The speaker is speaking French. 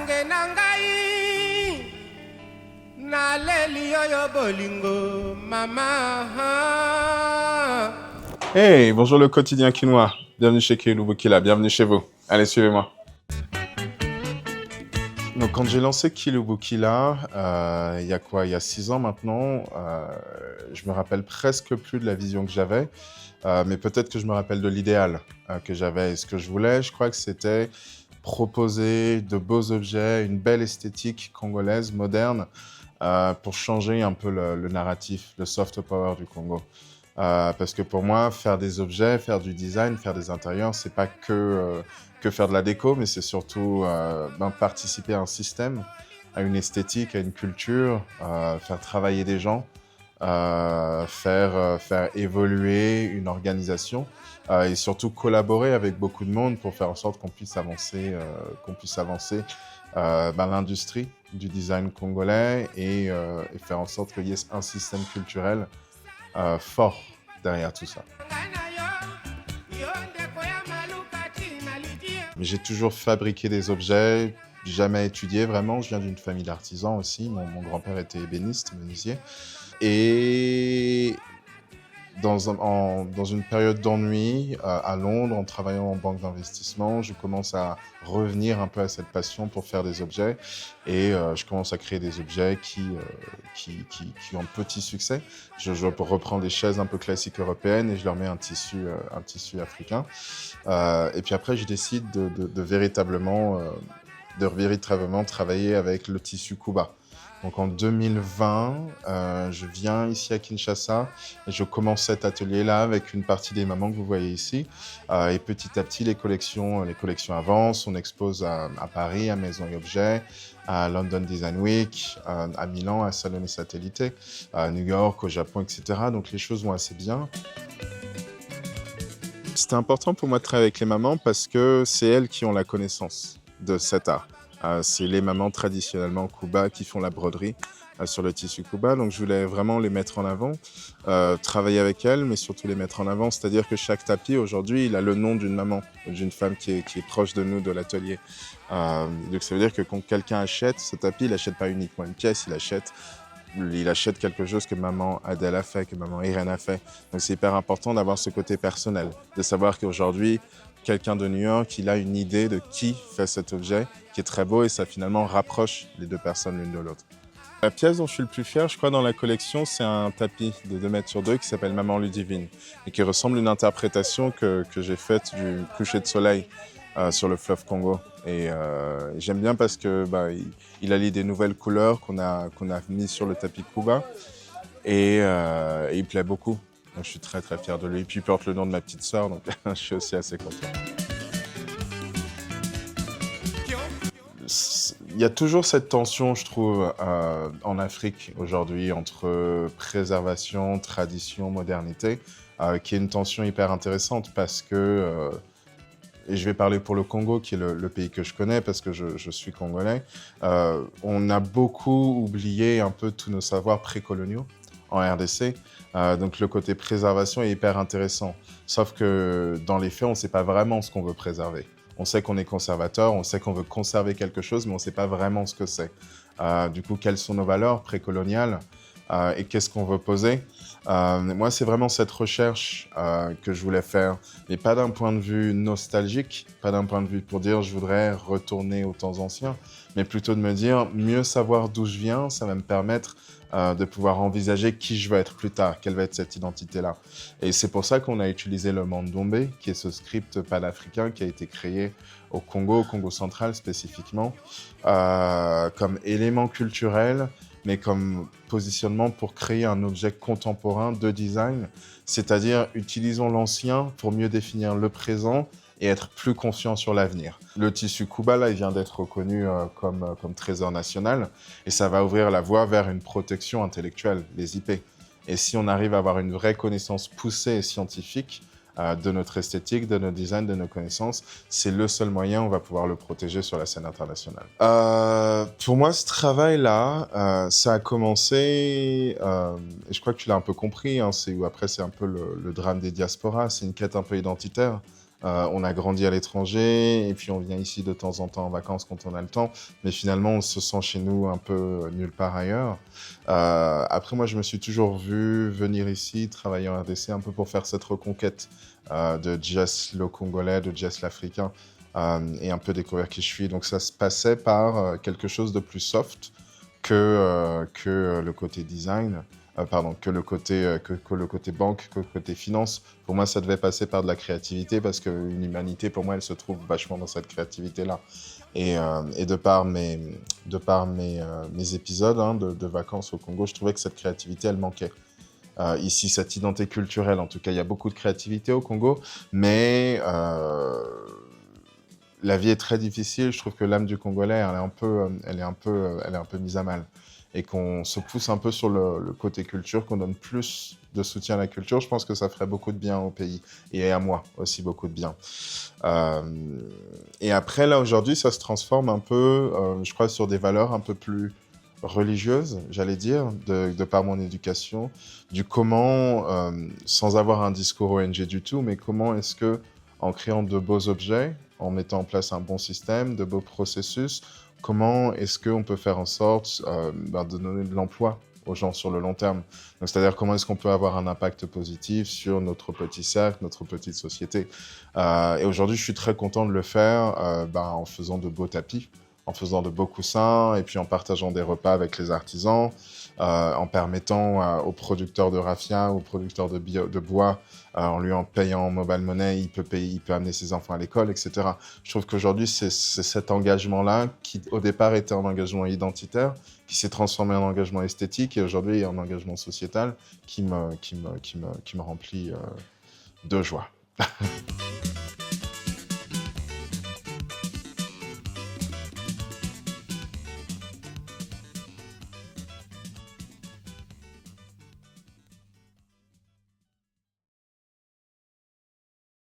sange nangai na leli oyo bolingo mama. Hey, bonjour le quotidien quinois. Bienvenue chez Kilou Bukila, bienvenue chez vous. Allez, suivez-moi. Donc, quand j'ai lancé Kilou Bukila, il y a quoi? Il y a 6 ans maintenant, je me rappelle presque plus de la vision que j'avais, mais peut-être que je me rappelle de l'idéal que j'avais. Et ce que je voulais, je crois que c'était proposer de beaux objets, une belle esthétique congolaise, moderne, pour changer un peu le narratif, le soft power du Congo. Parce que pour moi, faire des objets, faire du design, faire des intérieurs, c'est pas que faire de la déco, mais c'est surtout participer à un système, à une esthétique, à une culture, faire travailler des gens, faire évoluer une organisation et surtout collaborer avec beaucoup de monde pour faire en sorte qu'on puisse avancer, l'industrie du design congolais et faire en sorte qu'il y ait un système culturel fort derrière tout ça. Mais j'ai toujours fabriqué des objets, jamais étudié vraiment. Je viens d'une famille d'artisans aussi. Mon grand-père était ébéniste, menuisier. Et dans une période d'ennui à Londres, en travaillant en banque d'investissement, je commence à revenir un peu à cette passion pour faire des objets. Et je commence à créer des objets qui ont petit succès. Je reprends des chaises un peu classiques européennes et je leur mets un tissu africain. Et puis après, je décide de véritablement travailler avec le tissu Kuba. Donc en 2020, je viens ici à Kinshasa et je commence cet atelier-là avec une partie des mamans que vous voyez ici. Et petit à petit, les collections avancent. On expose à Paris, à Maison et Objets, à London Design Week, à Milan, à Salone Satellite, à New York, au Japon, etc. Donc les choses vont assez bien. C'était important pour moi de travailler avec les mamans parce que c'est elles qui ont la connaissance de cet art. C'est les mamans traditionnellement Kuba qui font la broderie sur le tissu Kuba. Donc je voulais vraiment les mettre en avant, travailler avec elles, mais surtout les mettre en avant. C'est-à-dire que chaque tapis aujourd'hui, il a le nom d'une maman, d'une femme qui est proche de nous, de l'atelier. Donc ça veut dire que quand quelqu'un achète ce tapis, il n'achète pas uniquement une pièce, il achète quelque chose que maman Adèle a fait, que maman Irène a fait. Donc c'est hyper important d'avoir ce côté personnel, de savoir qu'aujourd'hui, quelqu'un de New York, il a une idée de qui fait cet objet, qui est très beau et ça finalement rapproche les deux personnes l'une de l'autre. La pièce dont je suis le plus fier, je crois, dans la collection, c'est un tapis de 2 mètres sur 2 qui s'appelle Maman Ludivine et qui ressemble à une interprétation que j'ai faite du coucher de soleil sur le fleuve Congo. Et j'aime bien parce que il allie des nouvelles couleurs qu'on a mises sur le tapis Kuba et il plaît beaucoup. Donc, je suis très très fier de lui. Et puis il porte le nom de ma petite sœur, donc je suis aussi assez content. Il y a toujours cette tension, je trouve, en Afrique aujourd'hui entre préservation, tradition, modernité, qui est une tension hyper intéressante parce que, et je vais parler pour le Congo, qui est le pays que je connais parce que je suis congolais, on a beaucoup oublié un peu tous nos savoirs précoloniaux en RDC. Donc le côté préservation est hyper intéressant. Sauf que dans les faits, on ne sait pas vraiment ce qu'on veut préserver. On sait qu'on est conservateur, on sait qu'on veut conserver quelque chose, mais on ne sait pas vraiment ce que c'est. Du coup, quelles sont nos valeurs précoloniales et qu'est-ce qu'on veut poser? Moi, c'est vraiment cette recherche que je voulais faire, mais pas d'un point de vue nostalgique, pas d'un point de vue pour dire je voudrais retourner aux temps anciens, mais plutôt de me dire mieux savoir d'où je viens, ça va me permettre de pouvoir envisager qui je veux être plus tard, quelle va être cette identité-là. Et c'est pour ça qu'on a utilisé le Mandombe, qui est ce script panafricain qui a été créé au Congo central spécifiquement, comme élément culturel, mais comme positionnement pour créer un objet contemporain de design, c'est-à-dire utilisons l'ancien pour mieux définir le présent et être plus confiant sur l'avenir. Le tissu Kuba, là, il vient d'être reconnu comme trésor national et ça va ouvrir la voie vers une protection intellectuelle, les IP. Et si on arrive à avoir une vraie connaissance poussée et scientifique de notre esthétique, de notre design, de nos connaissances, c'est le seul moyen où on va pouvoir le protéger sur la scène internationale. Pour moi, ce travail-là, ça a commencé, et je crois que tu l'as un peu compris, hein, après c'est un peu le drame des diasporas, c'est une quête un peu identitaire. On a grandi à l'étranger et puis on vient ici de temps en temps en vacances quand on a le temps. Mais finalement, on se sent chez nous un peu nulle part ailleurs. Après, moi, je me suis toujours vu venir ici, travailler en RDC un peu pour faire cette reconquête de jazz le congolais, de jazz l'africain et un peu découvrir qui je suis. Donc ça se passait par quelque chose de plus soft que le côté design. Pardon, que le côté banque, que le côté finance. Pour moi, ça devait passer par de la créativité parce qu'une humanité, pour moi, elle se trouve vachement dans cette créativité-là. Et mes épisodes de vacances au Congo, je trouvais que cette créativité, elle manquait. Ici, cette identité culturelle, en tout cas, il y a beaucoup de créativité au Congo, mais la vie est très difficile. Je trouve que l'âme du Congolais, elle est un peu mise à mal. Et qu'on se pousse un peu sur le côté culture, qu'on donne plus de soutien à la culture, je pense que ça ferait beaucoup de bien au pays. Et à moi aussi beaucoup de bien. Et après, là, aujourd'hui, ça se transforme un peu, je crois, sur des valeurs un peu plus religieuses, j'allais dire, de par mon éducation, du comment, sans avoir un discours ONG du tout, mais comment est-ce que, en créant de beaux objets, en mettant en place un bon système, de beaux processus, comment est-ce qu'on peut faire en sorte de donner de l'emploi aux gens sur le long terme. Donc, c'est-à-dire comment est-ce qu'on peut avoir un impact positif sur notre petit cercle, notre petite société. Et aujourd'hui, je suis très content de le faire en faisant de beaux tapis, en faisant de beaux coussins et puis en partageant des repas avec les artisans, en permettant aux producteurs de raffia, aux producteurs de bois, en lui en payant en mobile money, il peut amener ses enfants à l'école, etc. Je trouve qu'aujourd'hui, c'est cet engagement-là qui, au départ, était un engagement identitaire, qui s'est transformé en engagement esthétique et aujourd'hui en engagement sociétal qui me remplit de joie.